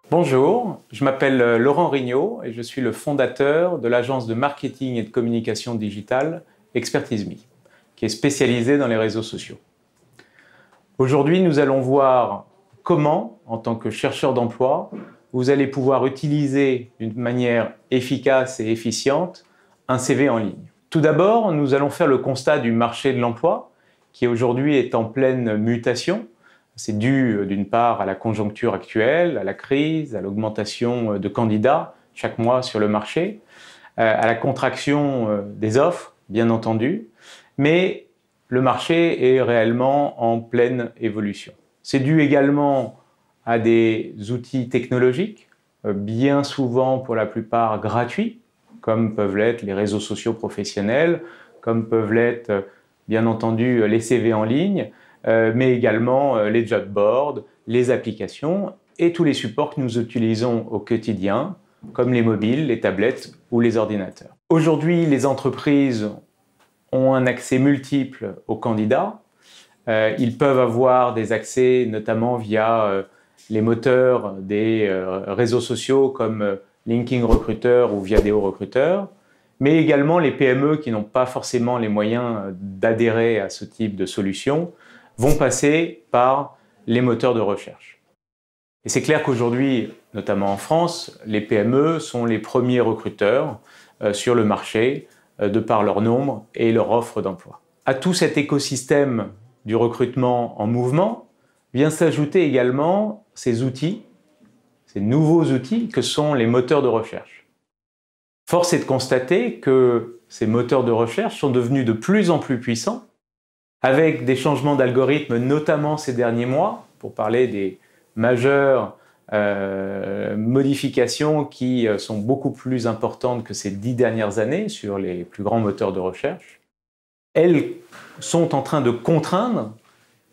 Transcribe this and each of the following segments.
Bonjour, je m'appelle Laurent Rignot et je suis le fondateur de l'agence de marketing et de communication digitale Expertise.me, qui est spécialisée dans les réseaux sociaux. Aujourd'hui, nous allons voir comment, en tant que chercheur d'emploi, vous allez pouvoir utiliser d'une manière efficace et efficiente un CV en ligne. Tout d'abord, nous allons faire le constat du marché de l'emploi qui aujourd'hui est en pleine mutation. C'est dû d'une part à la conjoncture actuelle, à la crise, à l'augmentation de candidats chaque mois sur le marché, à la contraction des offres, bien entendu, mais le marché est réellement en pleine évolution. C'est dû également à des outils technologiques, bien souvent pour la plupart gratuits, comme peuvent l'être les réseaux sociaux professionnels, comme peuvent l'être bien entendu les CV en ligne, mais également les job boards, les applications et tous les supports que nous utilisons au quotidien, comme les mobiles, les tablettes ou les ordinateurs. Aujourd'hui, les entreprises ont un accès multiple aux candidats. Ils peuvent avoir des accès notamment via les moteurs des réseaux sociaux comme LinkedIn Recruiter ou Viadeo Recruiter, mais également les PME qui n'ont pas forcément les moyens d'adhérer à ce type de solution vont passer par les moteurs de recherche. Et c'est clair qu'aujourd'hui, notamment en France, les PME sont les premiers recruteurs sur le marché de par leur nombre et leur offre d'emploi. À tout cet écosystème du recrutement en mouvement vient s'ajouter également ces outils, ces nouveaux outils que sont les moteurs de recherche. Force est de constater que ces moteurs de recherche sont devenus de plus en plus puissants, avec des changements d'algorithmes, notamment ces derniers mois, pour parler des majeures modifications qui sont beaucoup plus importantes que ces 10 dernières années sur les plus grands moteurs de recherche. Elles sont en train de contraindre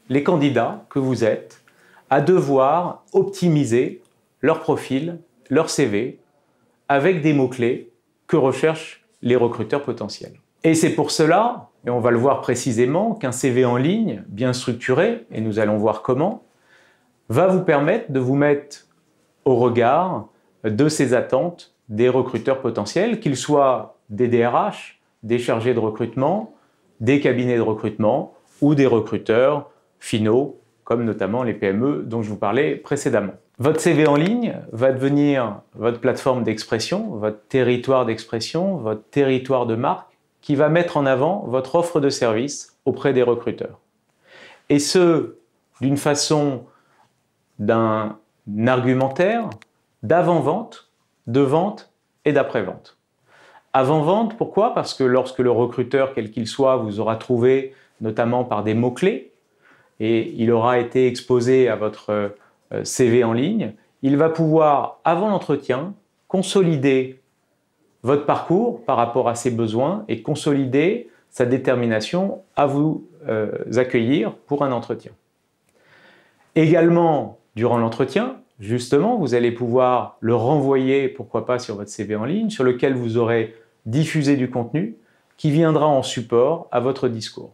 les candidats que vous êtes à devoir optimiser leur profil, leur CV, avec des mots-clés que recherchent les recruteurs potentiels. Et c'est pour cela, et on va le voir précisément, qu'un CV en ligne, bien structuré, et nous allons voir comment, va vous permettre de vous mettre au regard de ces attentes des recruteurs potentiels, qu'ils soient des DRH, des chargés de recrutement, des cabinets de recrutement ou des recruteurs finaux, comme notamment les PME dont je vous parlais précédemment. Votre CV en ligne va devenir votre plateforme d'expression, votre territoire d'expression, votre territoire de marque, qui va mettre en avant votre offre de service auprès des recruteurs. Et ce, d'une façon d'un argumentaire d'avant-vente, de vente et d'après-vente. Avant-vente, pourquoi? Parce que lorsque le recruteur, quel qu'il soit, vous aura trouvé, notamment par des mots-clés, et il aura été exposé à votre CV en ligne, il va pouvoir, avant l'entretien, consolider votre parcours par rapport à ses besoins et consolider sa détermination à vous accueillir pour un entretien. Également, durant l'entretien, justement, vous allez pouvoir le renvoyer, pourquoi pas, sur votre CV en ligne, sur lequel vous aurez diffusé du contenu qui viendra en support à votre discours.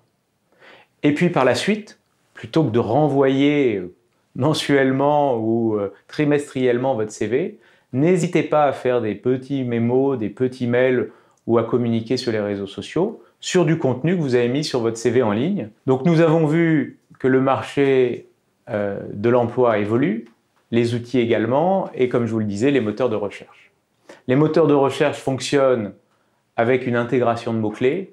Et puis par la suite, plutôt que de renvoyer mensuellement ou trimestriellement votre CV, n'hésitez pas à faire des petits mémos, des petits mails ou à communiquer sur les réseaux sociaux sur du contenu que vous avez mis sur votre CV en ligne. Donc nous avons vu que le marché de l'emploi évolue, les outils également, et comme je vous le disais, les moteurs de recherche. Les moteurs de recherche fonctionnent avec une intégration de mots-clés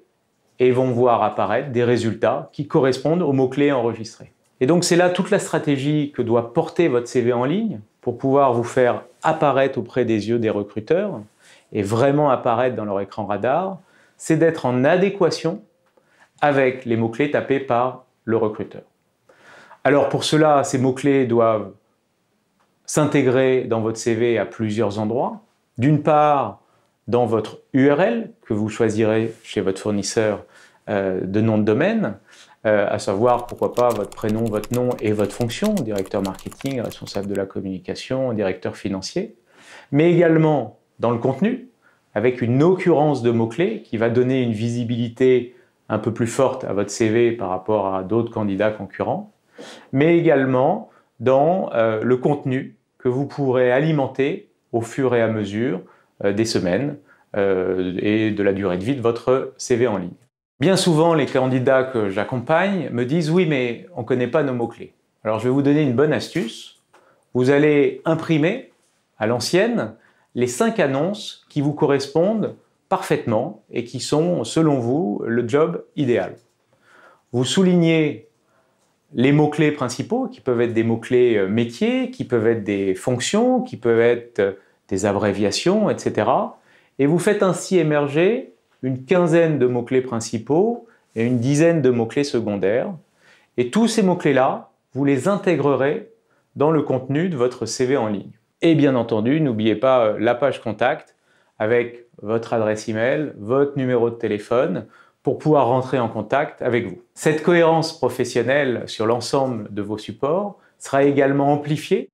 et vont voir apparaître des résultats qui correspondent aux mots-clés enregistrés. Et donc c'est là toute la stratégie que doit porter votre CV en ligne pour pouvoir vous faire apparaître auprès des yeux des recruteurs et vraiment apparaître dans leur écran radar, c'est d'être en adéquation avec les mots-clés tapés par le recruteur. Alors pour cela, ces mots-clés doivent s'intégrer dans votre CV à plusieurs endroits. D'une part, dans votre URL que vous choisirez chez votre fournisseur de nom de domaine, à savoir, pourquoi pas, votre prénom, votre nom et votre fonction, directeur marketing, responsable de la communication, directeur financier, mais également dans le contenu, avec une occurrence de mots-clés qui va donner une visibilité un peu plus forte à votre CV par rapport à d'autres candidats concurrents, mais également dans le contenu que vous pourrez alimenter au fur et à mesure des semaines et de la durée de vie de votre CV en ligne. Bien souvent, les candidats que j'accompagne me disent « oui, mais on ne connaît pas nos mots-clés ». Alors je vais vous donner une bonne astuce. Vous allez imprimer à l'ancienne les 5 annonces qui vous correspondent parfaitement et qui sont, selon vous, le job idéal. Vous soulignez les mots-clés principaux, qui peuvent être des mots-clés métiers, qui peuvent être des fonctions, qui peuvent être des abréviations, etc. Et vous faites ainsi émerger une quinzaine de mots-clés principaux et une dizaine de mots-clés secondaires. Et tous ces mots-clés-là, vous les intégrerez dans le contenu de votre CV en ligne. Et bien entendu, n'oubliez pas la page contact avec votre adresse email, votre numéro de téléphone pour pouvoir rentrer en contact avec vous. Cette cohérence professionnelle sur l'ensemble de vos supports sera également amplifiée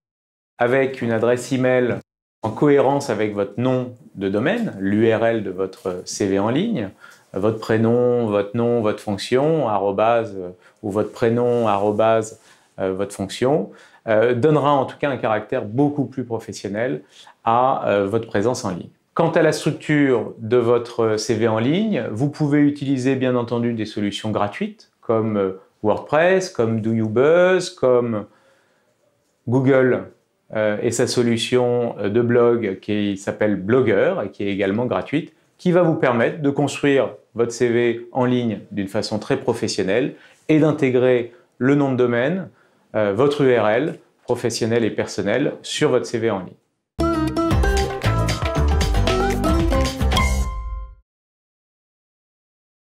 avec une adresse email en cohérence avec votre nom de domaine, l'URL de votre CV en ligne, votre prénom, votre nom, votre fonction, arrobase, ou votre prénom, arrobase, votre fonction, donnera en tout cas un caractère beaucoup plus professionnel à votre présence en ligne. Quant à la structure de votre CV en ligne, vous pouvez utiliser bien entendu des solutions gratuites comme WordPress, comme Do You Buzz, comme Google et sa solution de blog qui s'appelle Blogger et qui est également gratuite, qui va vous permettre de construire votre CV en ligne d'une façon très professionnelle et d'intégrer le nom de domaine, votre URL professionnelle et personnelle sur votre CV en ligne.